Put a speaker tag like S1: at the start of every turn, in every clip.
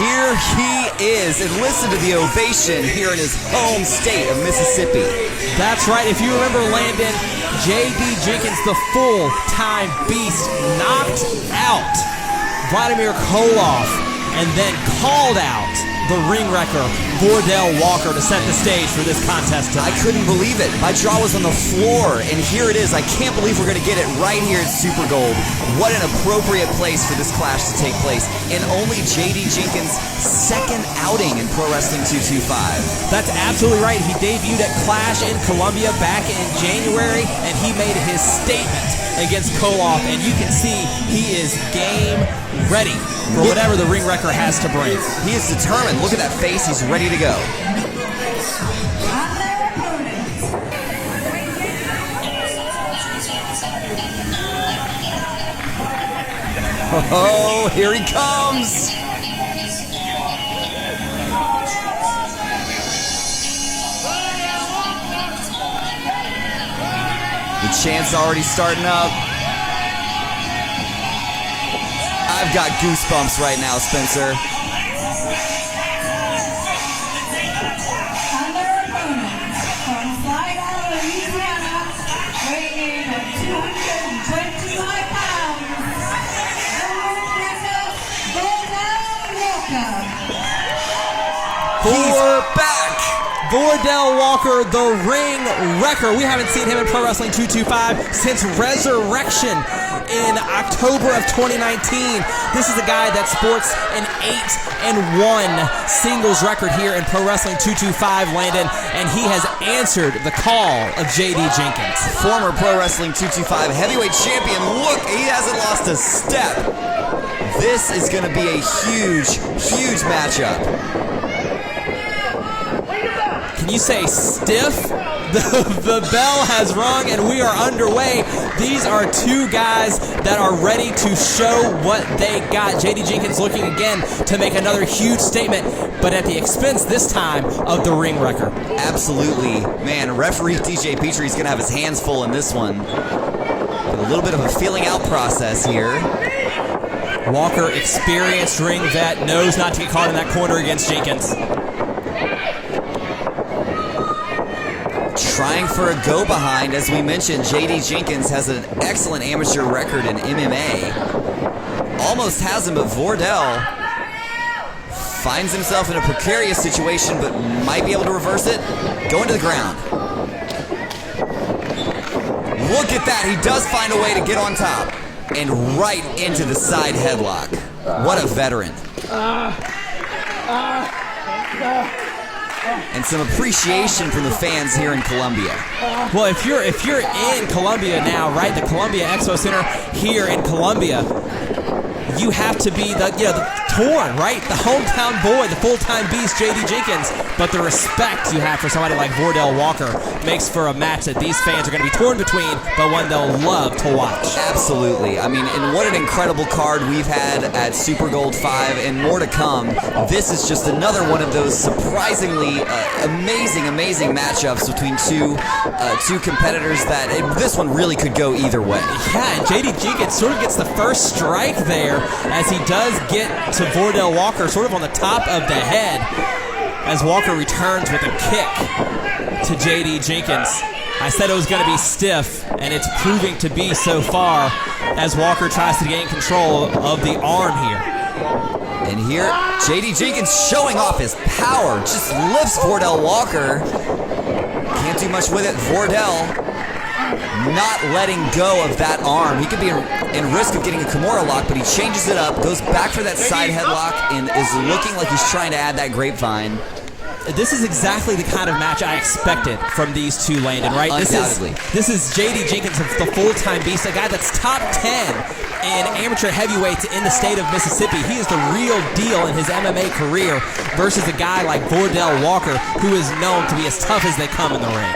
S1: here he is, and listen to the ovation here in his home state of Mississippi.
S2: That's right. If you remember, Landon, J.D. Jenkins, the full-time beast, knocked out Vladimir Koloff and then called out the ring wrecker, Vordell Walker, to set the stage for this contest tonight.
S1: I couldn't believe it. My jaw was on the floor, and here it is. I can't believe we're going to get it right here at Super Gold. What an appropriate place for this clash to take place, and only J.D. Jenkins' second outing in Pro Wrestling 225.
S2: That's absolutely right. He debuted at Clash in Columbia back in January, and he made his statement against Koloff, and you can see he is game ready for whatever the ring wrecker has to bring.
S1: He is determined. Look at that face. He's ready to go. Oh, here he comes. The chant's already starting up. I've got goosebumps right now, Spencer.
S3: And their opponent from Slidell, Louisiana, weighing in at 225 pounds,
S1: He's back.
S2: Vordell Walker, the ring wrecker. We haven't seen him in Pro Wrestling 225 since Resurrection in October of 2019. This is a guy that sports an 8-1 singles record here in Pro Wrestling 225, Landon, and he has answered the call of J.D. Jenkins.
S1: Former Pro Wrestling 225 heavyweight champion. Look, he hasn't lost a step. This is going to be a huge, huge matchup.
S2: Can you say stiff? The bell has rung and we are underway. These are two guys that are ready to show what they got. J.D. Jenkins looking again to make another huge statement, but at the expense this time of the ring wrecker.
S1: Absolutely. Man, referee DJ Petrie's going to have his hands full in this one. A little bit of a feeling out process here.
S2: Walker, experienced ring vet, knows not to get caught in that corner against Jenkins.
S1: Trying for a go-behind. As we mentioned, J.D. Jenkins has an excellent amateur record in MMA. Almost has him, but Vordell finds himself in a precarious situation, but might be able to reverse it. Going to the ground. Look at that. He does find a way to get on top. And right into the side headlock. What a veteran. And some appreciation from the fans here in Columbia.
S2: Well, if you're in Columbia now, right, the Columbia Expo Center here in Columbia, you have to be the torn, right? The hometown boy, the full-time beast, J.D. Jenkins. But the respect you have for somebody like Vordell Walker makes for a match that these fans are going to be torn between, but one they'll love to watch.
S1: Absolutely. I mean, and what an incredible card we've had at Super Gold 5 and more to come. This is just another one of those surprisingly amazing matchups between two competitors that this one really could go either way.
S2: Yeah, and J.D. Jenkins sort of gets the first strike there as he does get to Vordell Walker sort of on the top of the head as Walker returns with a kick to J.D. Jenkins. I said it was going to be stiff, and it's proving to be so far as Walker tries to gain control of the arm here.
S1: And here, J.D. Jenkins showing off his power, just lifts Vordell Walker. Can't do much with it. Vordell not letting go of that arm. He could be in risk of getting a Kimura lock, but he changes it up, goes back for that side headlock, and is looking like he's trying to add that grapevine.
S2: This is exactly the kind of match I expected from these two, Landon, right?
S1: Undoubtedly.
S2: This is J.D. Jenkins, the full-time beast, a guy that's top 10 in amateur heavyweights in the state of Mississippi. He is the real deal in his MMA career versus a guy like Vordell Walker, who is known to be as tough as they come in the ring.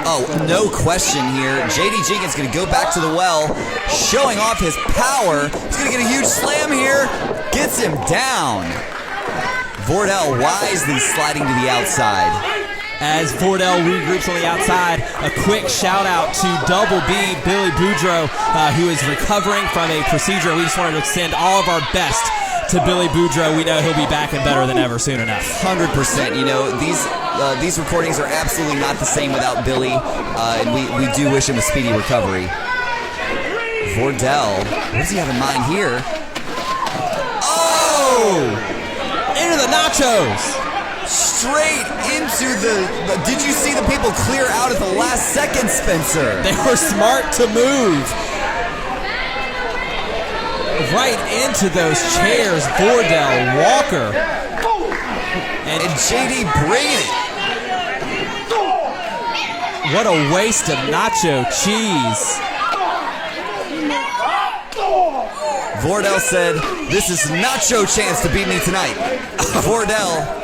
S1: Oh, no question here. J.D. Jenkins going to go back to the well, showing off his power. He's going to get a huge slam here. Gets him down. Vordell wisely sliding to the outside.
S2: As Vordell regroups on the outside, a quick shout out to Double B, Billy Boudreau, who is recovering from a procedure. We just wanted to extend all of our best to Billy Boudreaux, we know he'll be back and better than ever soon enough.
S1: 100%. You know, these recordings are absolutely not the same without Billy, and we do wish him a speedy recovery. Vordell, what does he have in mind here? Oh!
S2: Into the nachos!
S1: Straight into the did you see the people clear out at the last second, Spencer?
S2: They were smart to move. Right into those chairs, Vordell, Walker.
S1: And JD bringing it.
S2: What a waste of nacho cheese.
S1: Vordell said, "This is not your chance to beat me tonight." Vordell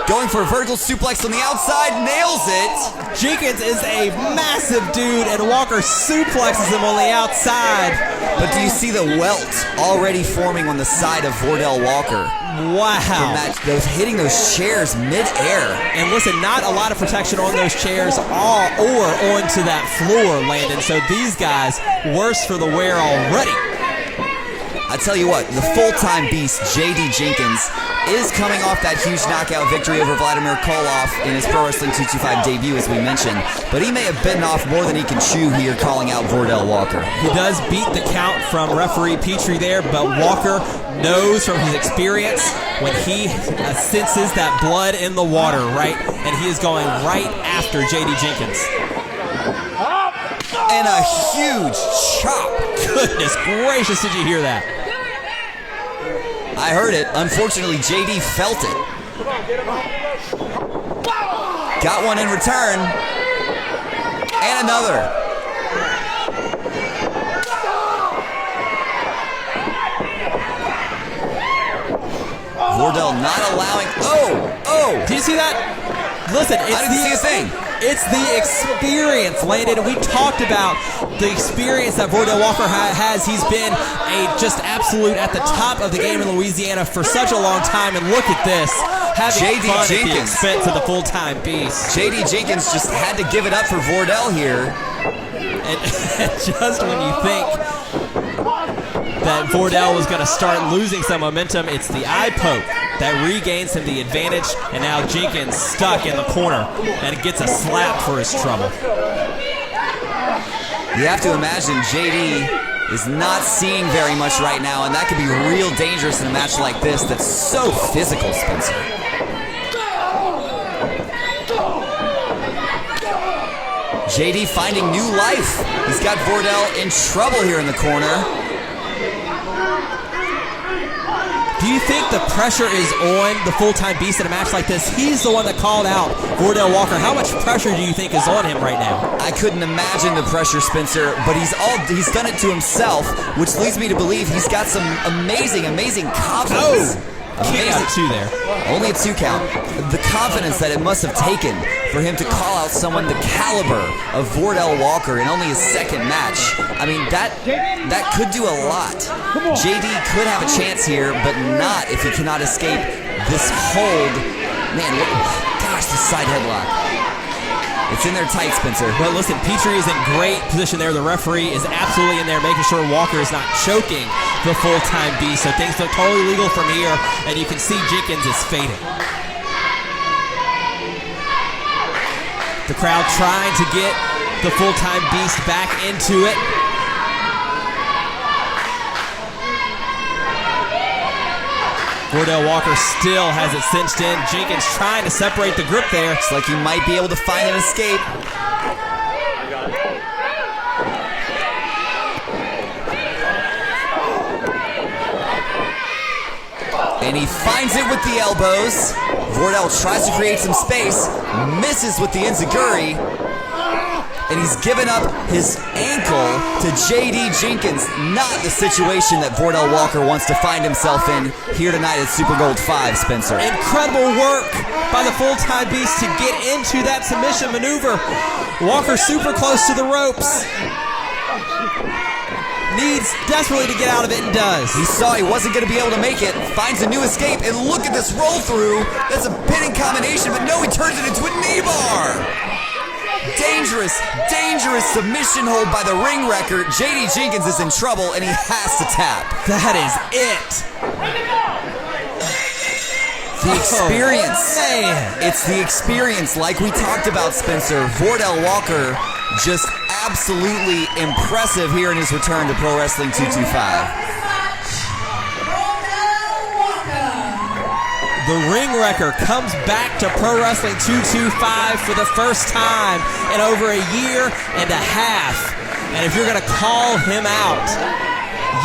S1: going for a vertical suplex on the outside, nails it.
S2: Jenkins is a massive dude, and Walker suplexes him on the outside.
S1: But do you see the welt already forming on the side of Vordell Walker?
S2: Wow.
S1: Those hitting those chairs mid-air.
S2: And listen, not a lot of protection on those chairs or onto that floor, Landon. So these guys, worse for the wear already.
S1: I tell you what, the full-time beast, JD Jenkins, is coming off that huge knockout victory over Vladimir Koloff in his Pro Wrestling 225 debut, as we mentioned. But he may have bitten off more than he can chew here, calling out Vordell Walker.
S2: He does beat the count from referee Petrie there, but Walker knows from his experience when he senses that blood in the water, right? And he is going right after JD Jenkins.
S1: And a huge chop.
S2: Goodness gracious, did you hear that?
S1: I heard it. Unfortunately, JD felt it. Got one in return. And another. Vordell not allowing. Oh!
S2: Did you see that? Listen,
S1: I didn't see a thing.
S2: It's the experience, Landon. We talked about the experience that Vordell Walker has. He's been just absolute at the top of the game in Louisiana for such a long time. And look at this, having
S1: JD
S2: fun
S1: Jenkins.
S2: at the expense of the full-time beast.
S1: JD Jenkins just had to give it up for Vordell here.
S2: And just when you think that Vordell was going to start losing some momentum, it's the eye poke that regains him the advantage, and now Jenkins stuck in the corner and gets a slap for his trouble.
S1: You have to imagine JD is not seeing very much right now, and that could be real dangerous in a match like this that's so physical, Spencer. JD finding new life. He's got Vordell in trouble here in the corner.
S2: Do you think the pressure is on the full-time beast in a match like this? He's the one that called out Vordell Walker. How much pressure do you think is on him right now?
S1: I couldn't imagine the pressure, Spencer, but he's done it to himself, which leads me to believe he's got some amazing confidence.
S2: Amazing. Two there.
S1: Only a 2 count. The confidence that it must have taken for him to call out someone the caliber of Vordell Walker in only his second match. I mean, that could do a lot. JD could have a chance here, but not if he cannot escape this hold. Man, gosh, the side headlock. It's in there tight, Spencer.
S2: Well, listen, Petrie is in great position there. The referee is absolutely in there making sure Walker is not choking the full-time beast. So things look totally legal from here, and you can see Jenkins is fading. The crowd trying to get the full-time beast back into it. Vordell Walker still has it cinched in. Jenkins trying to separate the grip there.
S1: It's like he might be able to find an escape. And he finds it with the elbows. Vordell tries to create some space, misses with the enziguri, and he's given up his ankle to JD Jenkins. Not the situation that Vordell Walker wants to find himself in here tonight at Super Gold 5, Spencer.
S2: Incredible work by the full-time beast to get into that submission maneuver. Walker super close to the ropes. Needs desperately to get out of it and does.
S1: He saw he wasn't going to be able to make it, finds a new escape, and look at this roll through. That's a pinning combination, but no, he turns it into a knee bar. Dangerous submission hold by the ring wrecker. JD Jenkins is in trouble, and he has to tap.
S2: That is it.
S1: The experience.
S2: Man.
S1: It's the experience, like we talked about, Spencer. Vordell Walker, just absolutely impressive here in his return to Pro Wrestling 225.
S2: The ring wrecker comes back to Pro Wrestling 225 for the first time in over a year and a half. And if you're going to call him out,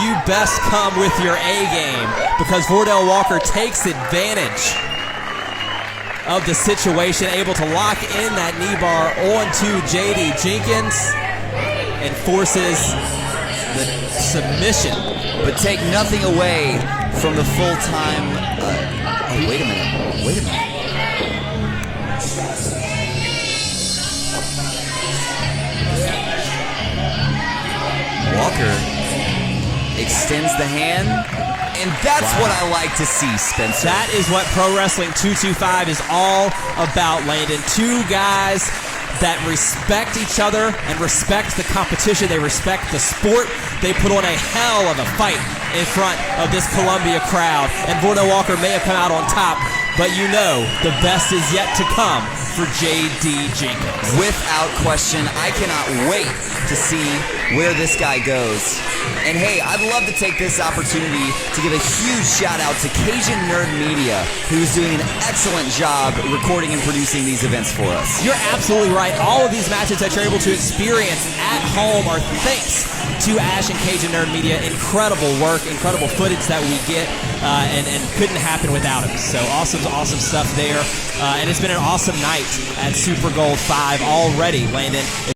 S2: you best come with your A game, because Vordell Walker takes advantage of the situation, able to lock in that knee bar onto JD Jenkins and forces the submission.
S1: But take nothing away from the full-time... oh, wait a minute. Walker extends the hand, and that's what I like to see, Spencer.
S2: That is what Pro Wrestling 225 is all about, Landon. Two guys that respect each other and respect the competition. They respect the sport. They put on a hell of a fight in front of this Columbia crowd. And Vordell Walker may have come out on top, but you know the best is yet to come for JD Jenkins.
S1: Without question, I cannot wait to see where this guy goes. And hey, I'd love to take this opportunity to give a huge shout out to Cajun Nerd Media, who's doing an excellent job recording and producing these events for us.
S2: You're absolutely right. All of these matches that you're able to experience at home are thanks to Ash and Cajun Nerd Media. Incredible work, incredible footage that we get, and couldn't happen without him. So awesome stuff there. And it's been an awesome night at Super Gold 5 already, Landon.